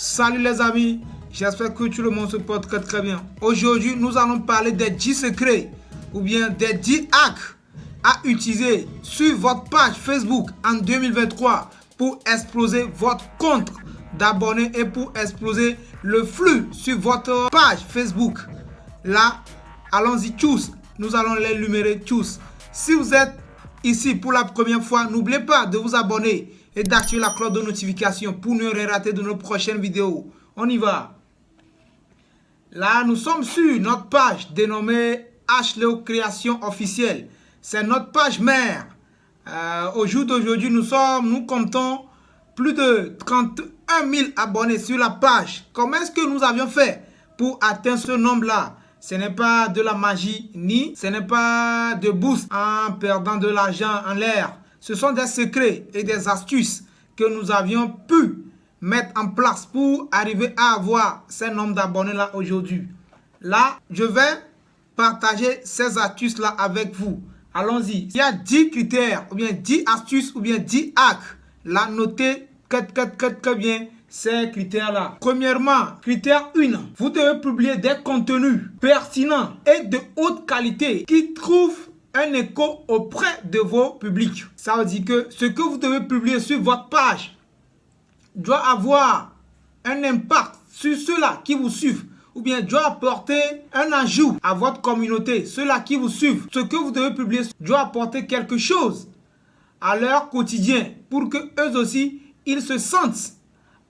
Salut les amis, j'espère que tout le monde se porte très bien. Aujourd'hui, nous allons parler des 10 secrets ou bien des 10 hacks à utiliser sur votre page Facebook en 2023 pour exploser votre compte d'abonnés et pour exploser le flux sur votre page Facebook. Là, allons-y tous, nous allons les énumérer tous. Si vous êtes ici pour la première fois, n'oubliez pas de vous abonner et d'activer la cloche de notification pour ne rien rater de nos prochaines vidéos. On y va. Là, nous sommes sur notre page dénommée HLEO Création Officielle. C'est notre page mère. Au jour d'aujourd'hui, nous comptons plus de 31 000 abonnés sur la page. Comment est-ce que nous avions fait pour atteindre ce nombre-là? Ce n'est pas de la magie, ni ce n'est pas de boost en perdant de l'argent en l'air. Ce sont des secrets et des astuces que nous avions pu mettre en place pour arriver à avoir ces nombres d'abonnés-là aujourd'hui. Là, je vais partager ces astuces-là avec vous. Allons-y. Il y a 10 critères, ou bien 10 astuces, ou bien 10 hacks. Là, notez très bien ces critères-là. Premièrement, critère 1. Vous devez publier des contenus pertinents et de haute qualité qui trouvent un écho auprès de vos publics. Ça veut dire que ce que vous devez publier sur votre page doit avoir un impact sur ceux-là qui vous suivent ou bien doit apporter un ajout à votre communauté, ceux-là qui vous suivent. Ce que vous devez publier doit apporter quelque chose à leur quotidien pour que eux aussi, ils se sentent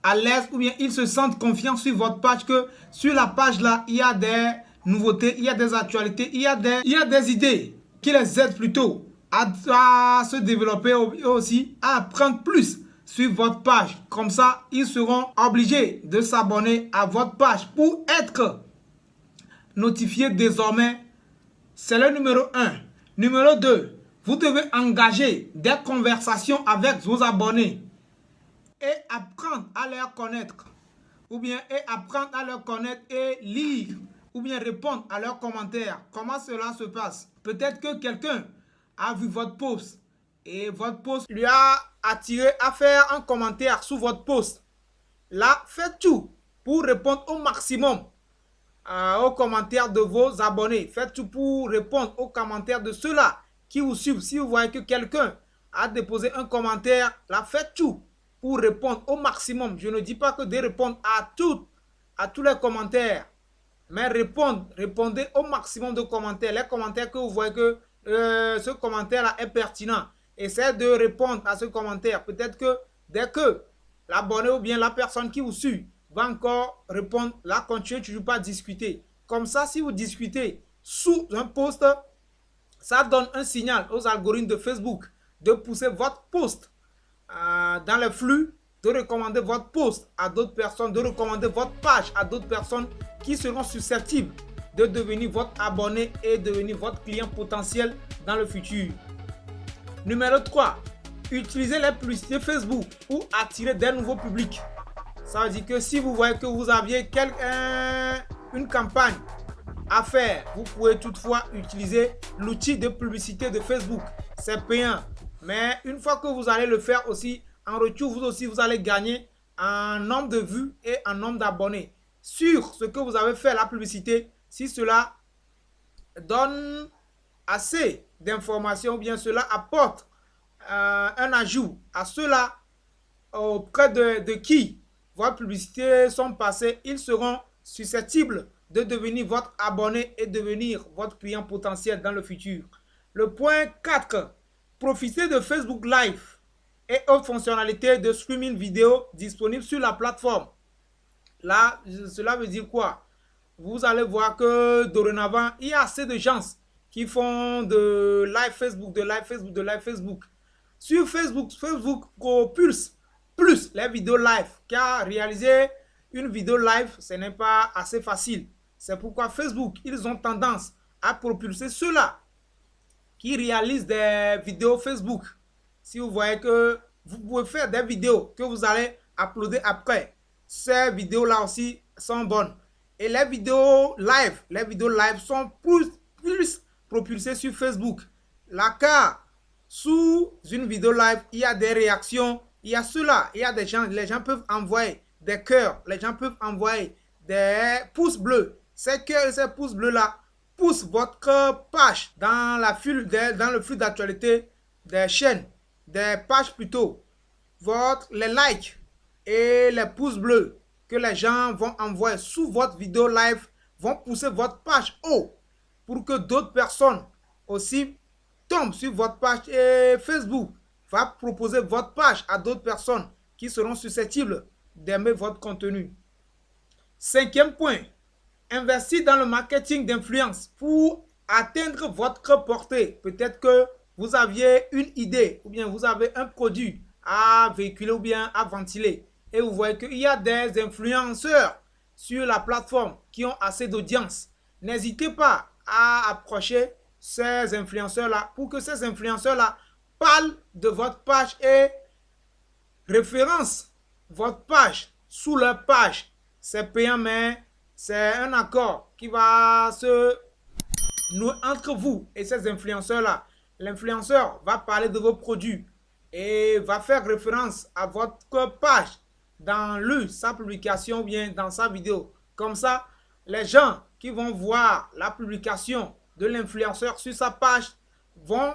à l'aise ou bien ils se sentent confiants sur votre page, que sur la page là, il y a des nouveautés, il y a des actualités, il y a des idées qui les aident plutôt à se développer et aussi à apprendre plus sur votre page. Comme ça, ils seront obligés de s'abonner à votre page pour être notifiés désormais. C'est le numéro 1. Numéro 2, vous devez engager des conversations avec vos abonnés et apprendre à leur connaître. Ou bien apprendre à leur connaître et lire ou bien répondre à leurs commentaires. Comment cela se passe? Peut-être que quelqu'un a vu votre post et votre post lui a attiré à faire un commentaire sous votre post. Là, faites tout pour répondre au maximum aux commentaires de vos abonnés. Faites tout pour répondre aux commentaires de ceux-là qui vous suivent. Si vous voyez que quelqu'un a déposé un commentaire, là, faites tout pour répondre au maximum. Je ne dis pas que de répondre à tous les commentaires, mais répondez au maximum de commentaires. Les commentaires que vous voyez que ce commentaire-là est pertinent, essayez de répondre à ce commentaire. Peut-être que dès que l'abonné ou bien la personne qui vous suit va encore répondre, là, continuez toujours pas à discuter. Comme ça, si vous discutez sous un post, ça donne un signal aux algorithmes de Facebook de pousser votre post dans le flux, de recommander votre post à d'autres personnes, de recommander votre page à d'autres personnes qui seront susceptibles de devenir votre abonné et devenir votre client potentiel dans le futur. Numéro 3, utilisez les publicités Facebook pour attirer des nouveaux publics. Ça veut dire que si vous voyez que vous aviez une campagne à faire, vous pouvez toutefois utiliser l'outil de publicité de Facebook. C'est payant. Mais une fois que vous allez le faire aussi, en retour, vous allez gagner en nombre de vues et en nombre d'abonnés sur ce que vous avez fait la publicité. Si cela donne assez d'informations ou bien cela apporte un ajout à ceux-là auprès de qui vos publicités sont passées, ils seront susceptibles de devenir votre abonné et devenir votre client potentiel dans le futur. Le point 4, profitez de Facebook Live et autres fonctionnalités de streaming vidéo disponibles sur la plateforme. Là, cela veut dire quoi? Vous allez voir que dorénavant, il y a assez de gens qui font de live Facebook, de live Facebook. Sur Facebook, Facebook propulse plus les vidéos live, car réaliser une vidéo live, ce n'est pas assez facile. C'est pourquoi Facebook, ils ont tendance à propulser ceux-là qui réalisent des vidéos Facebook. Si vous voyez que vous pouvez faire des vidéos que vous allez uploader après, ces vidéos-là aussi sont bonnes. Et les vidéos live sont plus propulsées sur Facebook. Là, car sous une vidéo live, il y a des réactions, il y a cela, il y a des gens, les gens peuvent envoyer des cœurs. Les gens peuvent envoyer des pouces bleus. Ces cœurs et ces pouces bleus-là poussent votre page dans le flux d'actualité des chaînes, des pages plutôt. Les likes et les pouces bleus que les gens vont envoyer sous votre vidéo live vont pousser votre page haut pour que d'autres personnes aussi tombent sur votre page, et Facebook va proposer votre page à d'autres personnes qui seront susceptibles d'aimer votre contenu. Cinquième point, investir dans le marketing d'influence pour atteindre votre portée. Peut-être que vous aviez une idée ou bien vous avez un produit à véhiculer ou bien à ventiler et vous voyez qu'il y a des influenceurs sur la plateforme qui ont assez d'audience. N'hésitez pas à approcher ces influenceurs-là pour que ces influenceurs-là parlent de votre page et référencent votre page sous leur page. C'est payant, mais c'est un accord qui va se nouer entre vous et ces influenceurs-là. L'influenceur va parler de vos produits et va faire référence à votre page dans sa publication ou bien dans sa vidéo. Comme ça, les gens qui vont voir la publication de l'influenceur sur sa page vont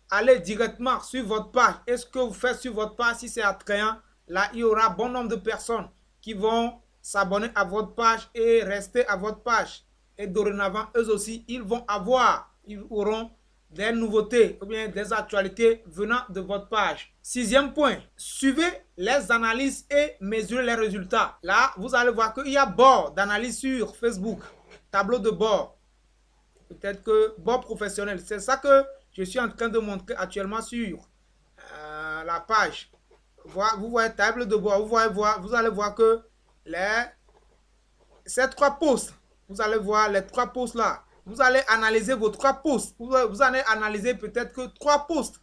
aller directement sur votre page. Et ce que vous faites sur votre page, si c'est attrayant, là, il y aura bon nombre de personnes qui vont s'abonner à votre page et rester à votre page. Et dorénavant, eux aussi, ils auront des nouveautés ou bien des actualités venant de votre page. Sixième point, suivez les analyses et mesurez les résultats. Là, vous allez voir qu'il y a bord d'analyse sur Facebook, tableau de bord. Peut-être que bord professionnel, c'est ça que je suis en train de montrer actuellement sur la page. Vous voyez table de bord, vous allez voir que ces trois posts, vous allez voir les trois posts là. Vous allez analyser vos trois posts. Vous allez analyser peut-être que trois posts.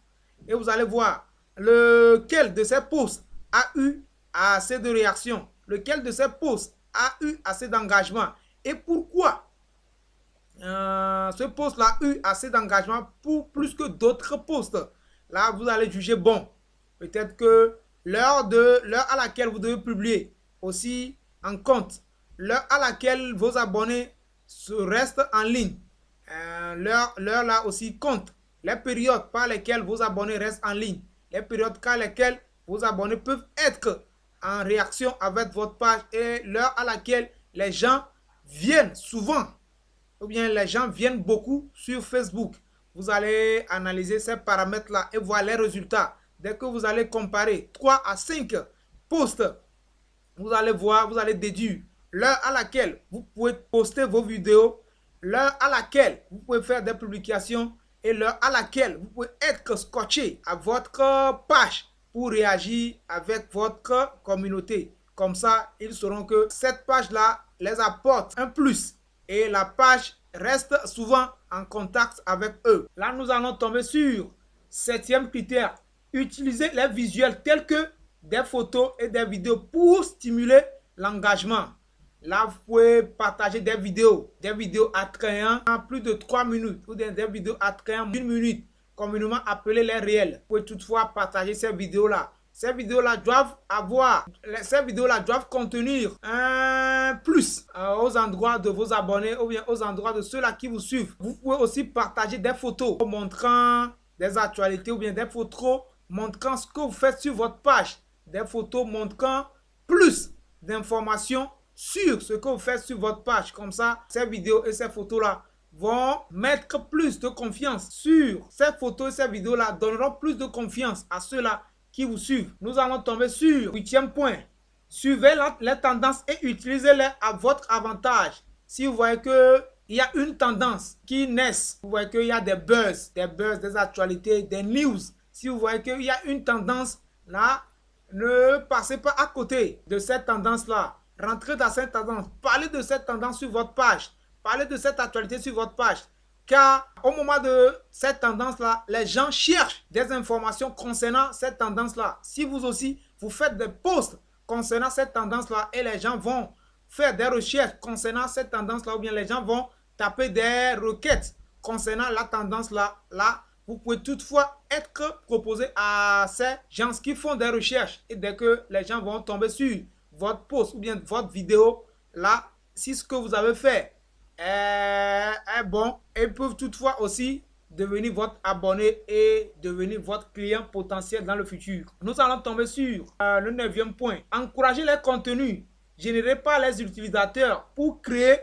Et vous allez voir lequel de ces posts a eu assez de réactions. Lequel de ces posts a eu assez d'engagement. Et pourquoi ce post-là a eu assez d'engagement pour plus que d'autres posts. Là, vous allez juger bon. Peut-être que l'heure à laquelle vous devez publier aussi en compte. L'heure à laquelle vos abonnés restent en ligne. L'heure là aussi compte. Les périodes par lesquelles vos abonnés restent en ligne. Les périodes par lesquelles vos abonnés peuvent être en réaction avec votre page. Et l'heure à laquelle les gens viennent souvent. Ou bien les gens viennent beaucoup sur Facebook. Vous allez analyser ces paramètres-là et voir les résultats. Dès que vous allez comparer 3 à 5 posts, vous allez voir, vous allez déduire l'heure à laquelle vous pouvez poster vos vidéos, l'heure à laquelle vous pouvez faire des publications et l'heure à laquelle vous pouvez être scotché à votre page pour réagir avec votre communauté. Comme ça, ils sauront que cette page-là les apporte un plus. Et la page reste souvent en contact avec eux. Là, nous allons tomber sur septième critère. Utiliser les visuels tels que des photos et des vidéos pour stimuler l'engagement. Là, vous pouvez partager des vidéos attrayantes en plus de 3 minutes ou des vidéos attrayantes 1 minute, communément appelées les réels. Vous pouvez toutefois partager ces vidéos-là. Ces vidéos-là doivent contenir un plus aux endroits de vos abonnés ou bien aux endroits de ceux-là qui vous suivent. Vous pouvez aussi partager des photos montrant des actualités ou bien des photos montrant ce que vous faites sur votre page. Des photos montrant plus d'informations sur ce que vous faites sur votre page. Comme ça, ces vidéos et ces photos-là vont mettre plus de confiance sur ces photos et ces vidéos-là, donneront plus de confiance à ceux-là qui vous suivent. Nous allons tomber sur 8e point. Suivez les tendances et utilisez-les à votre avantage. Si vous voyez qu'il y a une tendance qui naît, vous voyez qu'il y a des buzz, des actualités, des news. Si vous voyez qu'il y a une tendance là, ne passez pas à côté de cette tendance-là. Rentrez dans cette tendance. Parlez de cette tendance sur votre page. Parlez de cette actualité sur votre page. Car au moment de cette tendance-là, les gens cherchent des informations concernant cette tendance-là. Si vous aussi, vous faites des posts concernant cette tendance-là et les gens vont faire des recherches concernant cette tendance-là ou bien les gens vont taper des requêtes concernant la tendance-là, vous pouvez toutefois être proposé à ces gens qui font des recherches et dès que les gens vont tomber sur votre post ou bien votre vidéo, là, si ce que vous avez fait est bon, ils peuvent toutefois aussi devenir votre abonné et devenir votre client potentiel dans le futur. Nous allons tomber sur le 9e point. Encourager les contenus générés par les utilisateurs pour créer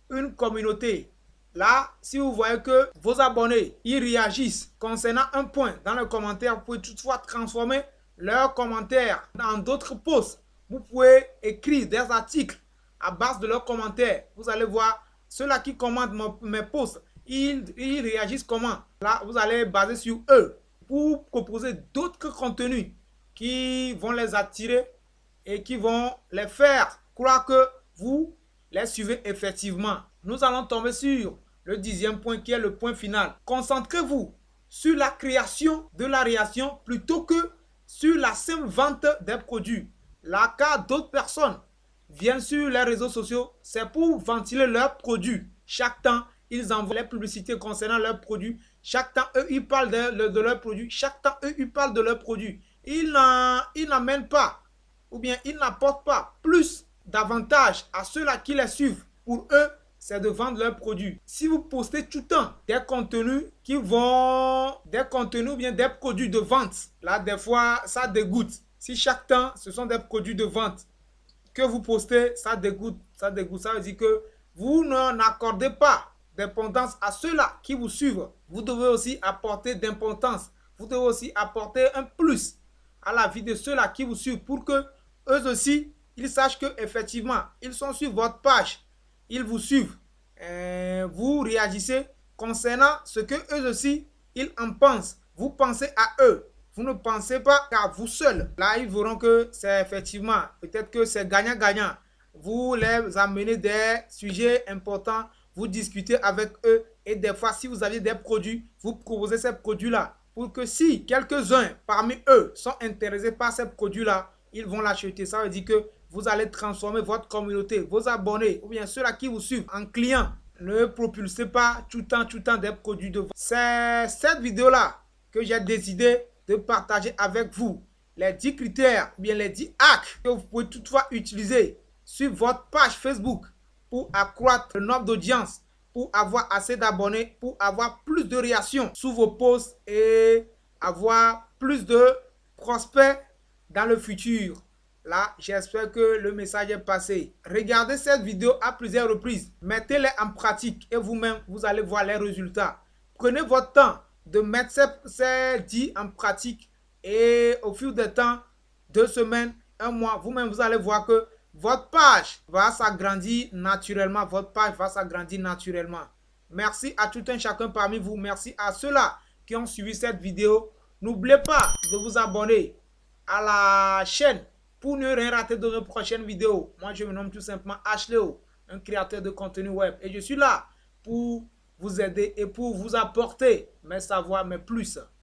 une communauté. Là, si vous voyez que vos abonnés, ils réagissent concernant un point dans le commentaire, vous pouvez toutefois transformer leurs commentaires en d'autres posts. Vous pouvez écrire des articles à base de leurs commentaires. Vous allez voir ceux-là qui commentent mes posts, ils réagissent comment. Là, vous allez baser sur eux pour proposer d'autres contenus qui vont les attirer et qui vont les faire croire que vous les suivez effectivement. Nous allons tomber sur le 10e point qui est le point final. Concentrez-vous sur la création de la réaction plutôt que sur la simple vente des produits. Là, car d'autres personnes viennent sur les réseaux sociaux, c'est pour ventiler leurs produits. Chaque temps, ils envoient les publicités concernant leurs produits. Chaque temps, eux, ils parlent de leurs produits. Chaque temps, eux, ils parlent de leurs produits. Ils n'amènent pas ou bien ils n'apportent pas plus d'avantages à ceux-là qui les suivent. Pour eux, c'est de vendre leurs produits. Si vous postez tout le temps des contenus ou bien des produits de vente, là, des fois, ça dégoûte. Si chaque temps, ce sont des produits de vente que vous postez, ça dégoûte. Ça veut dire que vous n'accordez pas d'importance à ceux-là qui vous suivent. Vous devez aussi apporter d'importance. Vous devez aussi apporter un plus à la vie de ceux-là qui vous suivent pour que eux aussi, ils sachent qu'effectivement, ils sont sur votre page. Ils vous suivent. Vous réagissez concernant ce que eux aussi, ils en pensent. Vous pensez à eux. Vous ne pensez pas qu'à vous seul. Là, ils verront que c'est effectivement, peut-être que c'est gagnant-gagnant. Vous les amenez des sujets importants, vous discutez avec eux et des fois, si vous avez des produits, vous proposez ces produits-là pour que si quelques-uns parmi eux sont intéressés par ces produits-là, ils vont l'acheter. Ça veut dire que vous allez transformer votre communauté, vos abonnés ou bien ceux-là qui vous suivent en clients. Ne propulsez pas tout le temps des produits de vente. C'est cette vidéo-là que j'ai décidé de partager avec vous. Les 10 critères ou bien les 10 hacks que vous pouvez toutefois utiliser sur votre page Facebook pour accroître le nombre d'audience, pour avoir assez d'abonnés, pour avoir plus de réactions sous vos posts et avoir plus de prospects dans le futur. Là, j'espère que le message est passé. Regardez cette vidéo à plusieurs reprises. Mettez-les en pratique et vous-même, vous allez voir les résultats. Prenez votre temps de mettre ces 10 en pratique et au fil du temps, 2 semaines, 1 mois, vous-même, vous allez voir que votre page va s'agrandir naturellement. Votre page va s'agrandir naturellement. Merci à tout un chacun parmi vous. Merci à ceux-là qui ont suivi cette vidéo. N'oubliez pas de vous abonner à la chaîne pour ne rien rater de nos prochaines vidéos. Moi, je me nomme tout simplement Ashleo, un créateur de contenu web. Et je suis là pour vous aider et pour vous apporter mes savoirs, mes plus.